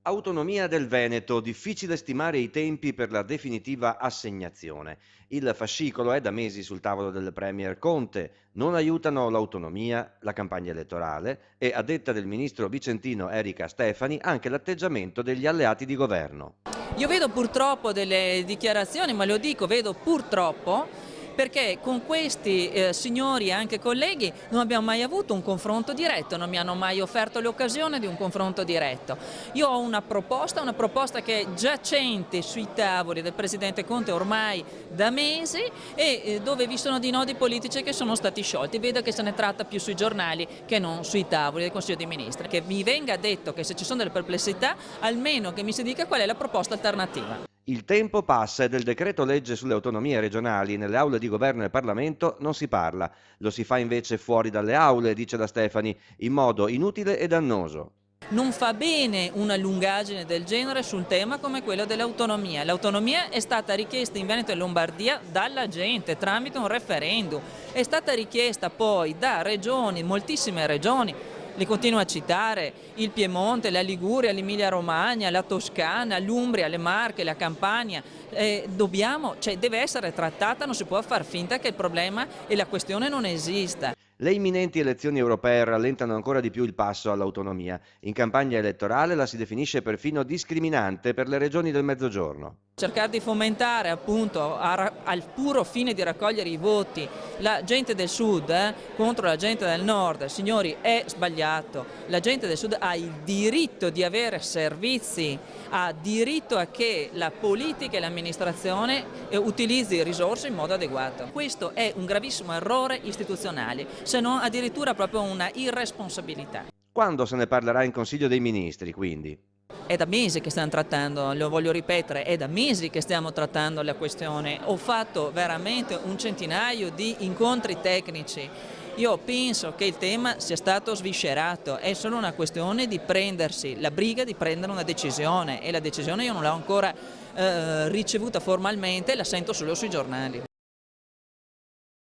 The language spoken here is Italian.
Autonomia del Veneto, difficile stimare i tempi per la definitiva assegnazione. Il fascicolo è da mesi sul tavolo del Premier Conte. Non aiutano l'autonomia, la campagna elettorale e, a detta del ministro vicentino Erika Stefani, anche l'atteggiamento degli alleati di governo. Io vedo purtroppo delle dichiarazioni, ma lo dico, vedo purtroppo, perché con questi signori e anche colleghi non abbiamo mai avuto un confronto diretto, non mi hanno mai offerto l'occasione di un confronto diretto. Io ho una proposta che è giacente sui tavoli del Presidente Conte ormai da mesi e dove vi sono dei nodi politici che sono stati sciolti. Vedo che se ne tratta più sui giornali che non sui tavoli del Consiglio dei Ministri. Che mi venga detto che se ci sono delle perplessità, almeno che mi si dica qual è la proposta alternativa. Il tempo passa e del decreto legge sulle autonomie regionali nelle aule di governo e Parlamento non si parla. Lo si fa invece fuori dalle aule, dice la Stefani, in modo inutile e dannoso. Non fa bene una lungaggine del genere su un tema come quello dell'autonomia. L'autonomia è stata richiesta in Veneto e Lombardia dalla gente tramite un referendum. È stata richiesta poi da regioni, moltissime regioni, le continuo a citare, il Piemonte, la Liguria, l'Emilia Romagna, la Toscana, l'Umbria, le Marche, la Campania. Deve essere trattata, non si può far finta che il problema e la questione non esista. Le imminenti elezioni europee rallentano ancora di più il passo all'autonomia. In campagna elettorale la si definisce perfino discriminante per le regioni del Mezzogiorno. Cercare di fomentare appunto al puro fine di raccogliere i voti la gente del sud contro la gente del nord, signori, è sbagliato. La gente del sud ha il diritto di avere servizi, ha diritto a che la politica e l'amministrazione utilizzi risorse in modo adeguato. Questo è un gravissimo errore istituzionale, se non addirittura proprio una irresponsabilità. Quando se ne parlerà in Consiglio dei Ministri, quindi? È da mesi che stiamo trattando, lo voglio ripetere, è da mesi che stiamo trattando la questione. Ho fatto veramente un centinaio di incontri tecnici. Io penso che il tema sia stato sviscerato, è solo una questione di prendersi la briga di prendere una decisione e la decisione io non l'ho ancora ricevuta formalmente, la sento solo sui giornali.